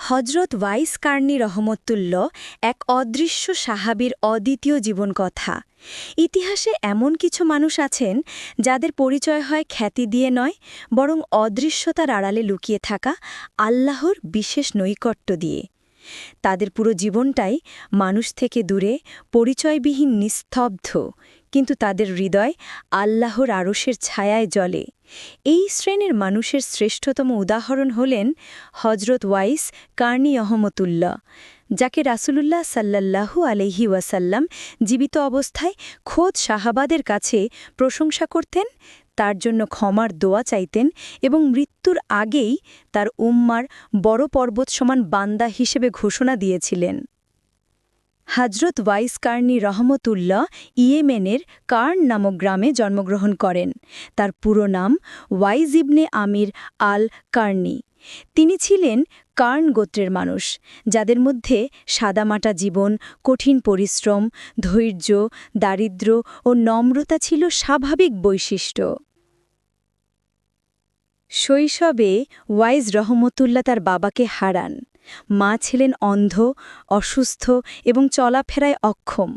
হজরত wise Carney রহমতুল্লাহ এক অদৃশ্য সাহাবীর অদ্বিতীয় জীবনকথা। ইতিহাসে এমন কিছু মানুষ আছেন যাদের পরিচয় হয় খ্যাতি দিয়ে নয়, বরং অদৃশ্যতার আড়ালে লুকিয়ে থাকা আল্লাহর বিশেষ নৈকট্য দিয়ে। তাদের পুরো জীবনটাই মানুষ থেকে দূরে, পরিচয়বিহীন, নিস্তব্ধ, কিন্তু তাদের হৃদয় আল্লাহর আরশের ছায়ায় জ্বলে। এই শ্রেণীর মানুষের শ্রেষ্ঠতম উদাহরণ হলেন হজরত ওয়াইস কার্নি রহমতুল্লাহ, যাকে রাসূলুল্লাহ সাল্লাল্লাহু আলাইহি ওয়াসাল্লাম জীবিত অবস্থায় খোদ সাহাবাদের কাছে প্রশংসা করতেন, তার জন্য ক্ষমার দোয়া চাইতেন এবং মৃত্যুর আগেই তার উম্মার বড় পর্বত সমান বান্দা হিসেবে ঘোষণা দিয়েছিলেন। হজরত ওয়াইস কার্নি রহমতুল্লাহ ইয়েমেনের কার্ন নামক গ্রামে জন্মগ্রহণ করেন। তার পুরো নাম ওয়াইজ ইবনে আমির আল কার্নি। তিনি ছিলেন কার্ন গোত্রের মানুষ, যাদের মধ্যে সাদামাটা জীবন, কঠিন পরিশ্রম, ধৈর্য, দারিদ্র্য ও নম্রতা ছিল স্বাভাবিক বৈশিষ্ট্য। শৈশবে ওয়াইজ রহমতুল্লাহ তার বাবাকে হারান। মা ছিলেন অন্ধ, অসুস্থ এবং চলাফেরায় অক্ষম।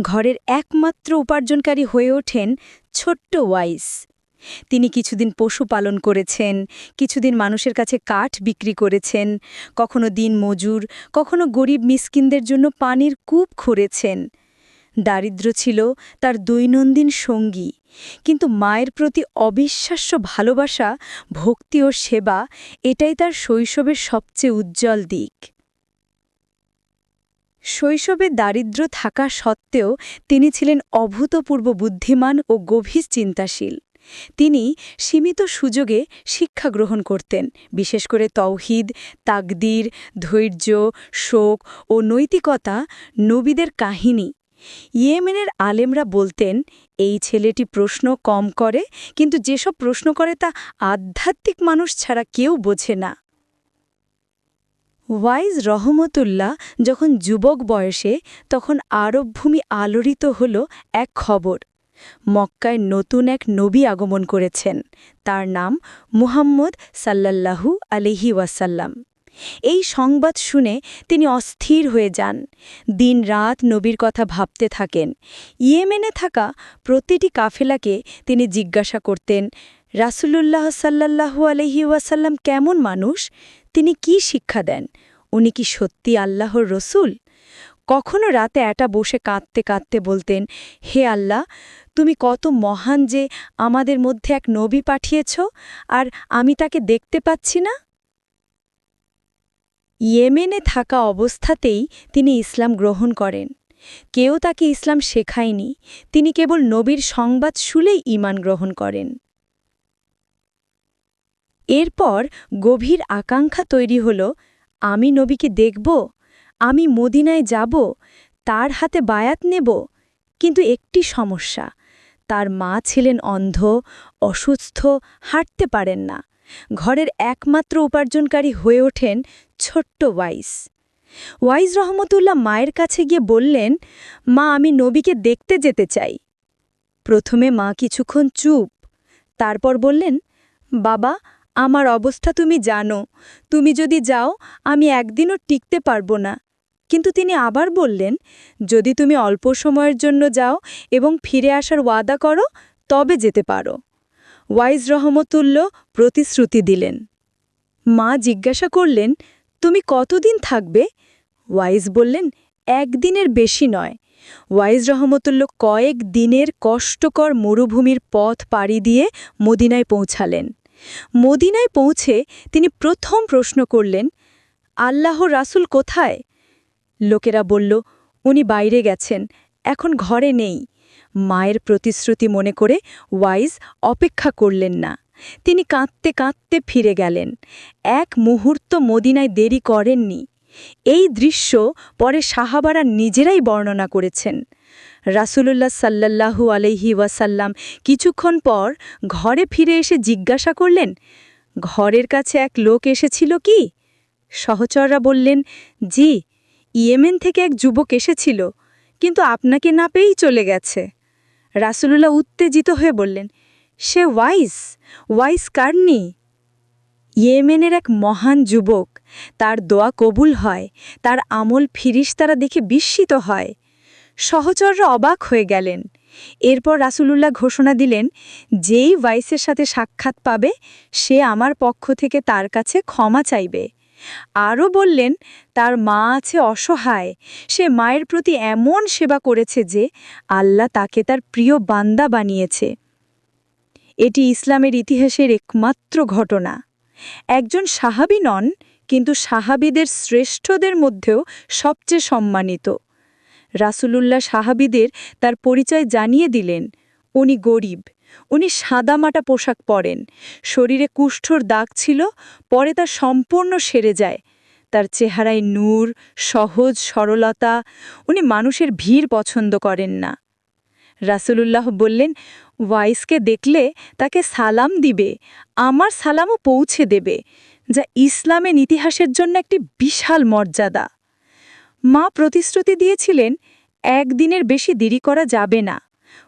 ঘরের একমাত্র উপার্জনকারী হয়ে ওঠেন ছোট্ট ওয়াইস। তিনি কিছুদিন পশুপালন করেছেন, কিছুদিন মানুষের কাছে কাঠ বিক্রি করেছেন, কখনো দিন মজুর, কখনো গরিব মিসকিনদের জন্য পানির কূপ খুঁড়েছেন। দারিদ্র্য ছিল তার দৈনন্দিন সঙ্গী, কিন্তু মায়ের প্রতি অবিশ্বাস্য ভালোবাসা, ভক্তি ও সেবা, এটাই তার শৈশবের সবচেয়ে উজ্জ্বল দিক। শৈশবে দারিদ্র্য থাকা সত্ত্বেও তিনি ছিলেন অভূতপূর্ব বুদ্ধিমান ও গভীর চিন্তাশীল। তিনি সীমিত সুযোগে শিক্ষা গ্রহণ করতেন, বিশেষ করে তাওহীদ, তাকদীর, ধৈর্য, শোক ও নৈতিকতা, নবীদের কাহিনী। ইয়েমেনের আলেমরা বলতেন, এই ছেলেটি প্রশ্ন কম করে, কিন্তু যেসব প্রশ্ন করে তা আধ্যাত্মিক মানুষ ছাড়া কেউ বোঝে না। ওয়াইজ রহমতুল্লাহ যখন যুবক বয়সে, তখন আরব ভূমি আলোড়িত হল এক খবর। মক্কায় নতুন এক নবী আগমন করেছেন, তার নাম মুহাম্মদ সাল্লাল্লাহু আলাইহি ওয়াসাল্লাম। এই সংবাদ শুনে তিনি অস্থির হয়ে যান, দিন-রাত নবীর কথা ভাবতে থাকেন। ইয়েমেনে থাকা প্রতিটি কাফেলাকে তিনি জিজ্ঞাসা করতেন, রাসূলুল্লাহ সাল্লাল্লাহু আলাইহি ওয়াসাল্লাম কেমন মানুষ? তিনি কি শিক্ষা দেন? উনি কি সত্যি আল্লাহর রসূল? কখনো রাতে একা বসে কাঁদতে কাঁদতে বলতেন, হে আল্লাহ, তুমি কত মহান যে আমাদের মধ্যে এক নবী পাঠিয়েছ, আর আমি তাকে দেখতে পাচ্ছি না। ইয়েমেনে থাকা অবস্থাতেই তিনি ইসলাম গ্রহণ করেন। কেউ তাকে ইসলাম শেখায়নি, তিনি কেবল নবীর সংবাদ শুনেই ঈমান গ্রহণ করেন। এরপর গভীর আকাঙ্ক্ষা তৈরি হল, আমি নবীকে দেখব, আমি মদিনায় যাব, তার হাতে বায়াত নেব। কিন্তু একটি সমস্যা, তার মা ছিলেন অন্ধ, অসুস্থ, হাঁটতে পারেন না। ঘরের একমাত্র উপার্জনকারী হয়ে ওঠেন ছোট্ট ওয়াইস। ওয়াইজ রহমতুল্লাহ মায়ের কাছে গিয়ে বললেন, মা, আমি নবীকে দেখতে যেতে চাই। প্রথমে মা কিছুক্ষণ চুপ, তারপর বললেন, বাবা, আমার অবস্থা তুমি জানো, তুমি যদি যাও আমি একদিনও টিকতে পারবো না। কিন্তু তিনি আবার বললেন, যদি তুমি অল্প সময়ের জন্য যাও এবং ফিরে আসার ওয়াদা করো, তবে যেতে পারো। ওয়াইজ রহমতুল্লাহ প্রতিশ্রুতি দিলেন। মা জিজ্ঞাসা করলেন, তুমি কতদিন থাকবে? ওয়াইজ বললেন, একদিনের বেশি নয়। ওয়াইজ রহমতুল্লাহ কয়েক দিনের কষ্টকর মরুভূমির পথ পাড়ি দিয়ে মদিনায় পৌঁছালেন। মদিনায় পৌঁছে তিনি প্রথম প্রশ্ন করলেন, আল্লাহর রাসূল কোথায়? লোকেরা বলল, উনি বাইরে গেছেন, এখন ঘরে নেই। মায়ের প্রতিশ্রুতি মনে করে ওয়াইজ অপেক্ষা করলেন না। তিনি কাঁদতে কাঁদতে ফিরে গেলেন। এক মুহূর্ত মদিনায় দেরি করেননি। এই দৃশ্য পরে সাহাবারা নিজেরাই বর্ণনা করেছেন। রাসূলুল্লাহ সাল্লাল্লাহু আলাইহি ওয়াসাল্লাম কিছুক্ষণ পর ঘরে ফিরে এসে জিজ্ঞাসা করলেন, ঘরের কাছে এক লোক এসেছিল কি? সহচররা বললেন, জি, ইয়েমেন থেকে এক যুবক এসেছিল, কিন্তু আপনাকে না পেয়েই চলে গেছে। রাসূলুল্লাহ উত্তেজিত হয়ে বললেন, সে ওয়াইস কার্নি, ইয়েমেনের এক মহান যুবক, তার দোয়া কবুল হয়, তার আমল ফিরিশতারা দেখে বিস্মিত হয়। সহচররা অবাক হয়ে গেলেন। এরপর রাসূলুল্লাহ ঘোষণা দিলেন, যেই ওয়াইসের সাথে সাক্ষাৎ পাবে সে আমার পক্ষ থেকে তার কাছে ক্ষমা চাইবে। আরও বললেন, তার মা আছে অসহায়, সে মায়ের প্রতি এমন সেবা করেছে যে আল্লাহ তাকে তার প্রিয় বান্দা বানিয়েছে। এটি ইসলামের ইতিহাসের একমাত্র ঘটনা। একজন সাহাবী নন, কিন্তু সাহাবীদের শ্রেষ্ঠদের মধ্যেও সবচেয়ে সম্মানিত। রাসূলুল্লাহ সাহাবীদের তার পরিচয় জানিয়ে দিলেন। উনি গরিব, উনি সাদামাটা পোশাক পরেন, শরীরে কুষ্ঠর দাগ ছিল, পরে তা সম্পূর্ণ সেরে যায়। তার চেহারায় নূর, সহজ সরলতা, উনি মানুষের ভিড় পছন্দ করেন না। রাসূলুল্লাহ বললেন, ওয়াইসকে দেখলে তাকে সালাম দিবে, আমার সালামও পৌঁছে দেবে, যা ইসলামের ইতিহাসের জন্য একটি বিশাল মর্যাদা। মা প্রতিশ্রুতি দিয়েছিলেন, একদিনের বেশি দেরি করা যাবে না।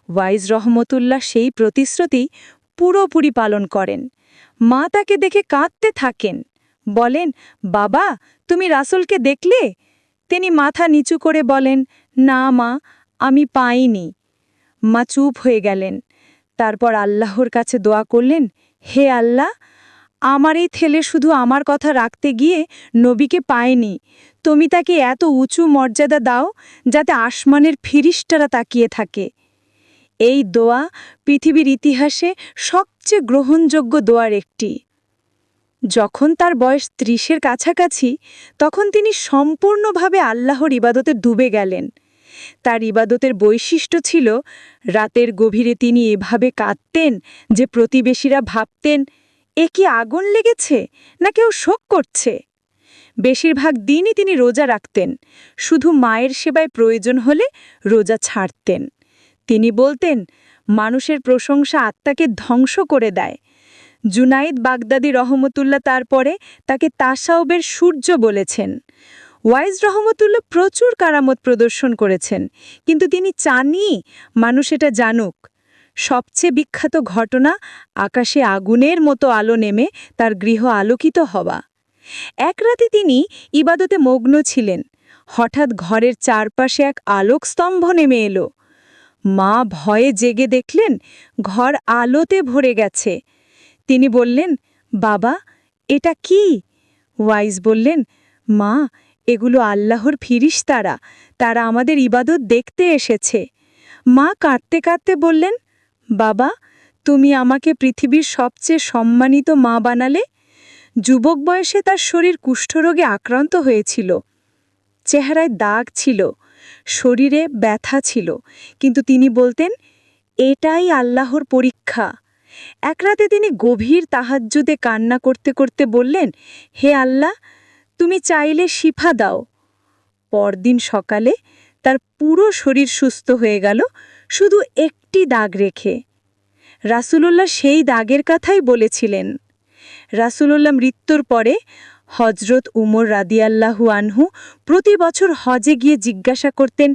ওয়াইজ রহমতুল্লাহ সেই প্রতিশ্রুতি পুরোপুরি পালন করেন। মা তাকে দেখে কাঁদতে থাকেন, বলেন, বাবা, তুমি রাসূলকে দেখলে? তিনি মাথা নিচু করে বলেন, না মা, আমি পাইনি। মা চুপ হয়ে গেলেন। তারপর আল্লাহর কাছে দোয়া করলেন, হে আল্লাহ, আমার এই ছেলে শুধু আমার কথা রাখতে গিয়ে নবীকে পায়নি, তুমি তাকে এত উঁচু মর্যাদা দাও যাতে আসমানের ফিরিস্তারা তাকিয়ে থাকে। এই দোয়া পৃথিবীর ইতিহাসে সবচেয়ে গ্রহণযোগ্য দোয়ার একটি। যখন তার বয়স ৩০-এর কাছাকাছি, তখন তিনি সম্পূর্ণভাবে আল্লাহর ইবাদতে ডুবে গেলেন। তার ইবাদতের বৈশিষ্ট্য ছিল, রাতের গভীরে তিনি এভাবে কাঁদতেন যে প্রতিবেশীরা ভাবতেন, এ কি আগুন লেগেছে না কেউ শোক করছে। বেশিরভাগ দিনই তিনি রোজা রাখতেন, শুধু মায়ের সেবায় প্রয়োজন হলে রোজা ছাড়তেন। তিনি বলতেন, মানুষের প্রশংসা আত্মাকে ধ্বংস করে দেয়। জুনাইদ বাগদাদি রহমতুল্লাহ তারপরে তাকে তাসাউবের সূর্য বলেছেন। ওয়াইজ রহমতুল্লাহ প্রচুর কারামত প্রদর্শন করেছেন, কিন্তু তিনি চাননি মানুষ এটা জানুক। সবচেয়ে বিখ্যাত ঘটনা, আকাশে আগুনের মতো আলো নেমে তার গৃহ আলোকিত হওয়া। এক রাতে তিনি ইবাদতে মগ্ন ছিলেন, হঠাৎ ঘরের চারপাশে এক আলোকস্তম্ভ নেমে এলো। মা ভয়ে জেগে দেখলেন ঘর আলোতে ভরে গেছে। তিনি বললেন, বাবা, এটা কি? ওয়াইজ বললেন, মা, এগুলো আল্লাহর ফিরিশতারা, তারা আমাদের ইবাদত দেখতে এসেছে। মা কাঁদতে কাঁদতে বললেন, বাবা, তুমি আমাকে পৃথিবীর সবচেয়ে সম্মানিত মা বানালে। যুবক বয়সে তার শরীর কুষ্ঠরোগে আক্রান্ত হয়েছিল, চেহারায় দাগ ছিল, শরীরে ব্যথা ছিল, কিন্তু তিনি বলতেন, এটাই আল্লাহর পরীক্ষা। এক রাতে তিনি গভীর তাহাজ্জুদে কান্না করতে করতে বললেন, হে আল্লাহ, তুমি চাইলে শিফা দাও। পরদিন সকালে তার পুরো শরীর সুস্থ হয়ে গেল, শুধু একটি দাগ রেখে। রাসূলুল্লাহ সেই দাগের কথাই বলেছিলেন। রাসূলুল্লাহ মৃত্যুর পরে হজরত উমর রাদিয়াল্লাহু আনহু প্রতি বছর হজে গিয়ে জিজ্ঞাসা করতেন,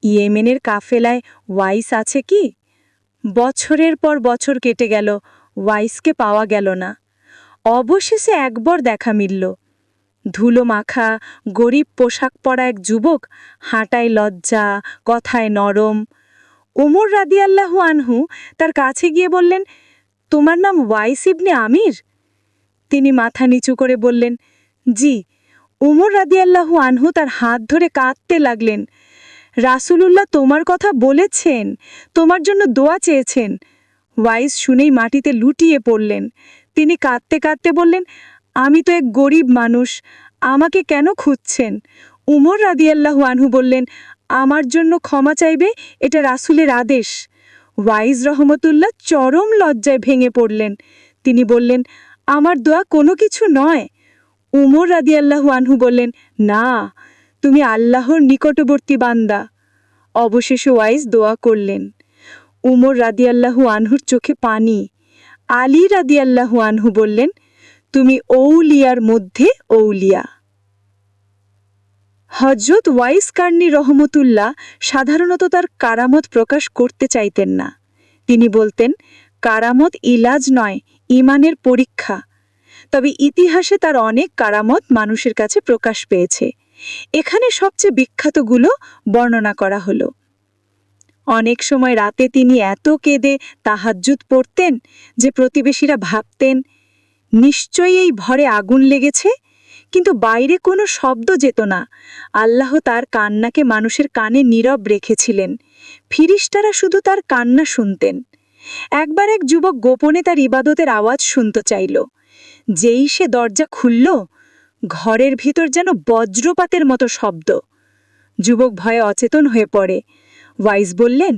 ইয়েমেনের কাফেলায় ওয়াইস আছে কি? বছরের পর বছর কেটে গেল, ওয়াইসকে পাওয়া গেল না। অবশেষে একবার দেখা মিলল। ধুলো মাখা, গরিব পোশাক পরা এক যুবক, হাঁটায় লজ্জা, কথায় নরম। উমর রাদিয়াল্লাহু আনহু তার কাছে গিয়ে বললেন, তোমার নাম ওয়াইস ইবনে আমির? তিনি মাথা নিচু করে বললেন, জি। উমর রাদিয়াল্লাহু আনহু তার হাত ধরে কাঁদতে লাগলেন, রাসূলুল্লাহ তোমার কথা বলেছেন, তোমার জন্য দোয়া চেয়েছেন। ওয়াইস শুনেই মাটিতে লুটিয়ে পড়লেন। তিনি কাঁদতে কাঁদতে বললেন, আমি তো এক গরিব মানুষ, আমাকে কেন খুঁজছেন? উমর রাদিয়াল্লাহু আনহু বললেন, আমার জন্য ক্ষমা চাইবে, এটা রাসূলের আদেশ। ওয়াইজ রহমতুল্লাহ চরম লজ্জায় ভেঙে পড়লেন। তিনি বললেন, আমার দোয়া কোনো কিছু নয়। উমর রাদিয়াল্লাহু আনহু বললেন, না, তুমি আল্লাহর নিকটবর্তী বান্দা। অবশেষে ওয়াইজ দোয়া করলেন। উমর রাদিয়াল্লাহু আনহুর চোখে পানি। আলী রাদিয়াল্লাহু আনহু বললেন, তুমি ঔলিয়ার মধ্যে ঔলিয়া। হযরত ওয়াইস কার্নি রহমতুল্লাহ সাধারণত তার কারামত প্রকাশ করতে চাইতেন না। তিনি বলতেন, কারামত ইলাজ নয়, ঈমানের পরীক্ষা। তবে ইতিহাসে তার অনেক কারামত মানুষের কাছে প্রকাশ পেয়েছে। এখানে সবচেয়ে বিখ্যাতগুলো বর্ণনা করা হলো। অনেক সময় রাতে তিনি এত কেঁদে তাহাজ্জুদ পড়তেন যে প্রতিবেশীরা ভাবতেন নিশ্চয়ই এই ঘরে আগুন লেগেছে, কিন্তু বাইরে কোনো শব্দ যেত না। আল্লাহ তার কান্নাকে মানুষের কানে নীরব রেখেছিলেন। ফিরিস্তারা শুধু তার কান্না শুনতেন। একবার এক যুবক গোপনে তার ইবাদতের আওয়াজ শুনতে চাইল। যেই সে দরজা খুলল, ঘরের ভিতর যেন বজ্রপাতের মতো শব্দ। যুবক ভয়ে অচেতন হয়ে পড়ে। ওয়াইজ বললেন,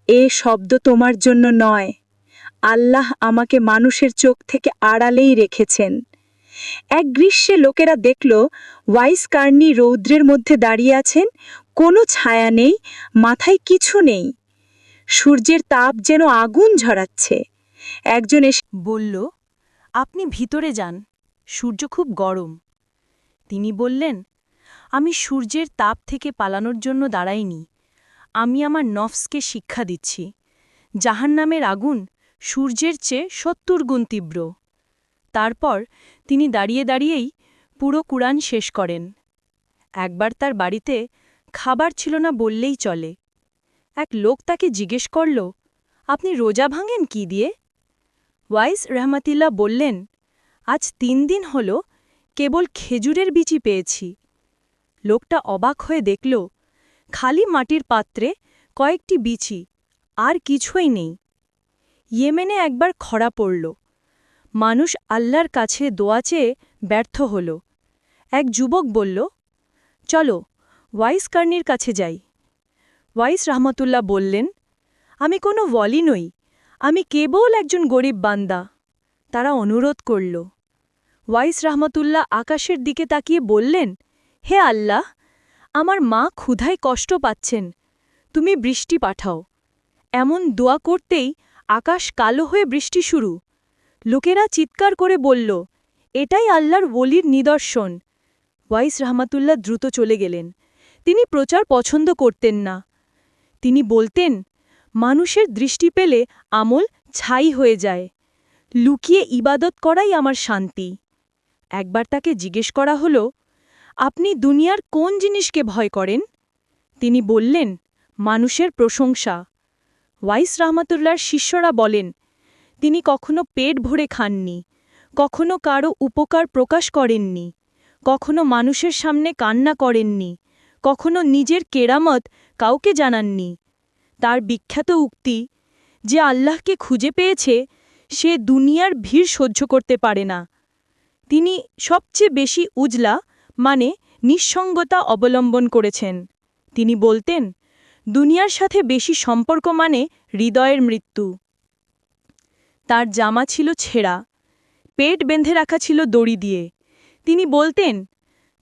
এ শব্দ তোমার জন্য নয়, আল্লাহ আমাকে মানুষের চোখ থেকে আড়ালেই রেখেছেন। এক গ্রীষ্মে লোকেরা দেখল ওয়াইস কার্নি রৌদ্রের মধ্যে দাঁড়িয়ে আছেন, কোনো ছায়া নেই, মাথায় কিছু নেই। সূর্যের তাপ যেন আগুন ঝরাচ্ছে। একজন এসে বলল, আপনি ভিতরে যান, সূর্য খুব গরম। তিনি বললেন, আমি সূর্যের তাপ থেকে পালানোর জন্য দাঁড়াইনি, আমি আমার নফসকে শিক্ষা দিচ্ছি। জাহান্নামের আগুন সূর্যের চেয়ে ৭০ গুণ তীব্র। তারপর তিনি দাঁড়িয়ে দাঁড়িয়েই পুরো কুরআন শেষ করেন। একবার তার বাড়িতে খাবার ছিল না বললেই চলে। এক লোক তাকে জিজ্ঞেস করল, আপনি রোজা ভাঙেন কি দিয়ে? ওয়াইস রহমাতিল্লাহ বললেন, আজ ৩ দিন হল কেবল খেজুরের বিচি পেয়েছি। লোকটা অবাক হয়ে দেখল, খালি মাটির পাত্রে কয়েকটি বিচি, আর কিছুই নেই। ইয়েমেনে একবার খরা পড়ল। মানুষ আল্লাহর কাছে দোয়া চেয়ে ব্যর্থ হল। এক যুবক বলল, চলো ওয়াইস কার্নির কাছে যাই। ওয়াইস রহমতুল্লাহ বললেন, আমি কোনো ওয়ালি নই, আমি কেবল একজন গরিব বান্দা। তারা অনুরোধ করল। ওয়াইস রহমতুল্লাহ আকাশের দিকে তাকিয়ে বললেন, হে আল্লাহ, আমার মা ক্ষুধায় কষ্ট পাচ্ছেন, তুমি বৃষ্টি পাঠাও। এমন দোয়া করতেই আকাশ কালো হয়ে বৃষ্টি শুরু। লোকেরা চিৎকার করে বলল, এটাই আল্লাহর ওলির নিদর্শন। ওয়াইস রহমাতুল্লাহ দ্রুত চলে গেলেন। তিনি প্রচার পছন্দ করতেন না। তিনি বলতেন, মানুষের দৃষ্টি পেলে আমল ছাই হয়ে যায়, লুকিয়ে ইবাদত করাই আমার শান্তি। একবার তাকে জিজ্ঞেস করা হল, আপনি দুনিয়ার কোন জিনিসকে ভয় করেন? তিনি বললেন, মানুষের প্রশংসা। ওয়াইস রহমাতুল্লাহর শিষ্যরা বলেন, তিনি কখনো পেট ভরে খাননি, কখনো কারো উপকার প্রকাশ করেননি, কখনো মানুষের সামনে কান্না করেননি, কখনো নিজের কেরামত কাউকে জানাননি। তার বিখ্যাত উক্তি, যে আল্লাহকে খুঁজে পেয়েছে সে দুনিয়ার ভিড় সহ্য করতে পারে না। তিনি সবচেয়ে বেশি উজলা মানে নিঃসঙ্গতা অবলম্বন করেছেন। তিনি বলতেন, দুনিয়ার সাথে বেশি সম্পর্ক মানে হৃদয়ের মৃত্যু। তার জামা ছিল ছেঁড়া, পেট বেঁধে রাখা ছিল দড়ি দিয়ে। তিনি বলতেন,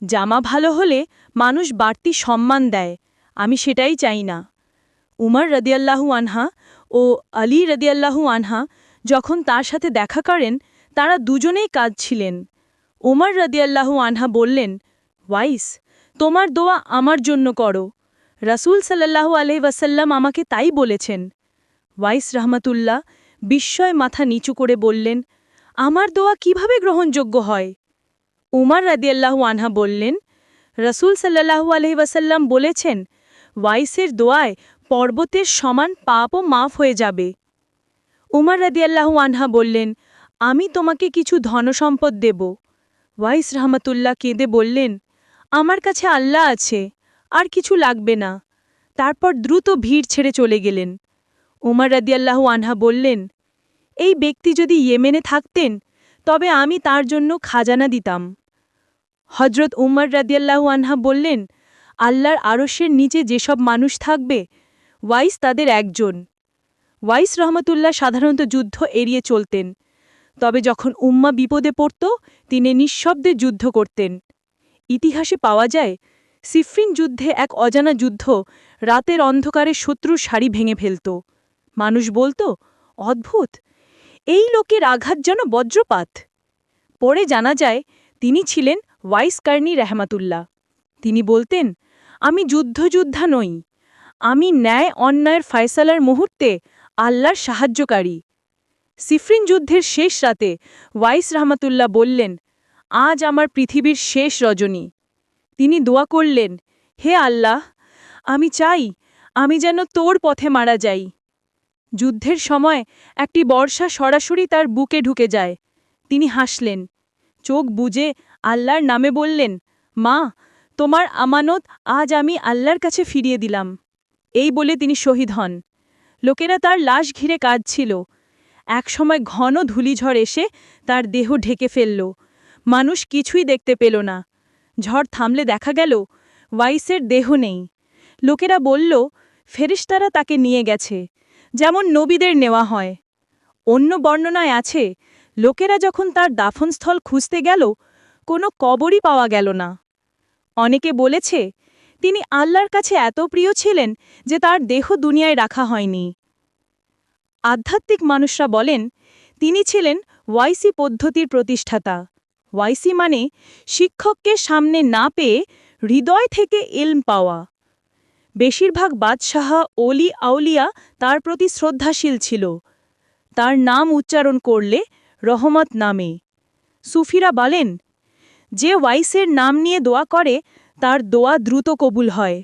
জামা ভালো হলে মানুষ বাড়তি সম্মান দেয়, আমি সেটাই চাই না। উমর রাদিয়াল্লাহু আনহা ও আলী রাদিয়াল্লাহু আনহা যখন তার সাথে দেখা করেন, তারা দুজনেই কাঁদছিলেন। উমর রাদিয়াল্লাহু আনহা বললেন, ওয়াইস, তোমার দোয়া আমার জন্য করো, রাসূল সাল্লাল্লাহু আলাইহি ওয়াসাল্লাম আমাকে তাই বলেছেন। ওয়াইস রহমাতুল্লাহ বিস্ময় মাথা নিচু করে বললেন, আমার দোয়া কিভাবে গ্রহণযোগ্য হয়? উমর রাদিয়াল্লাহু আনহা বললেন, রাসূল সাল্লাল্লাহু আলাইহি ওয়াসাল্লাম বলেছেন, ওয়াইসের দোয়ায় পর্বতের সমান পাপও মাফ হয়ে যাবে। উমর রাদিয়াল্লাহু আনহা বললেন, আমি তোমাকে কিছু ধনসম্পদ দেব। ওয়াইস রহমাতুল্লাহ কেঁদে বললেন, আমার কাছে আল্লাহ আছে, আর কিছু লাগবে না। তারপর দ্রুত ভিড় ছেড়ে চলে গেলেন। উমর রাদিয়াল্লাহু আনহা বললেন, এই ব্যক্তি যদি ইয়েমেনে থাকতেন তবে আমি তার জন্য খাজানা দিতাম। হজরত উমর রাদিয়াল্লাহু আনহা বললেন, আল্লাহর আরশের নিচে যেসব মানুষ থাকবে, ওয়াইস তাদের একজন। ওয়াইস রহমতুল্লাহ সাধারণত যুদ্ধ এড়িয়ে চলতেন, তবে যখন উম্মা বিপদে পড়ত তিনি নিঃশব্দে যুদ্ধ করতেন। ইতিহাসে পাওয়া যায়, সিফরিন যুদ্ধে এক অজানা যুদ্ধ রাতের অন্ধকারে শত্রুর সারি ভেঙে ফেলত। মানুষ বলত, অদ্ভুত, এই লোকের আঘাত যেন বজ্রপাত। পরে জানা যায় তিনি ছিলেন ওয়াইস কার্নি রহমাতুল্লাহ। তিনি বলতেন, আমি যুদ্ধযোদ্ধা নই, আমি ন্যায় অন্যায়ের ফয়সালার মুহূর্তে আল্লাহর সাহায্যকারী। সিফরিন যুদ্ধের শেষ রাতে ওয়াইস রহমাতুল্লাহ বললেন, আজ আমার পৃথিবীর শেষ রজনী। তিনি দোয়া করলেন, হে আল্লাহ, আমি চাই আমি যেন তোর পথে মারা যাই। যুদ্ধের সময় একটি বর্ষা সরাসরি তার বুকে ঢুকে যায়। তিনি হাসলেন, চোখ বুজে আল্লাহর নামে বললেন, মা, তোমার আমানত আজ আমি আল্লাহর কাছে ফিরিয়ে দিলাম। এই বলে তিনি শহীদ হন। লোকেরা তার লাশ ঘিরে কাঁদছিল। একসময় ঘন ধূলিঝড় এসে তার দেহ ঢেকে ফেলল। মানুষ কিছুই দেখতে পেল না। ঝড় থামলে দেখা গেল ওয়াইসের দেহ নেই। লোকেরা বলল, ফেরেশতারা তাকে নিয়ে গেছে, যেমন নবীদের নেওয়া হয়। অন্য বর্ণনায় আছে, লোকেরা যখন তার দাফনস্থল খুঁজতে গেল, কোনো কবরই পাওয়া গেল না। অনেকে বলেছে, তিনি আল্লাহর কাছে এত প্রিয় ছিলেন যে তার দেহ দুনিয়ায় রাখা হয়নি। আধ্যাত্মিক মানুষরা বলেন, তিনি ছিলেন ওয়াইসি পদ্ধতির প্রতিষ্ঠাতা। ওয়াইসি মানে শিক্ষককে সামনে না পেয়ে হৃদয় থেকে ইলম পাওয়া। বেশিরভাগ বাদশাহ ওলি আউলিয়া তার প্রতি শ্রদ্ধাশীল ছিল। তার নাম উচ্চারণ করলে রহমত নামে। সুফিরা বলেন, যে ওয়াইসের নাম নিয়ে দোয়া করে তার দোয়া দ্রুত কবুল হয়।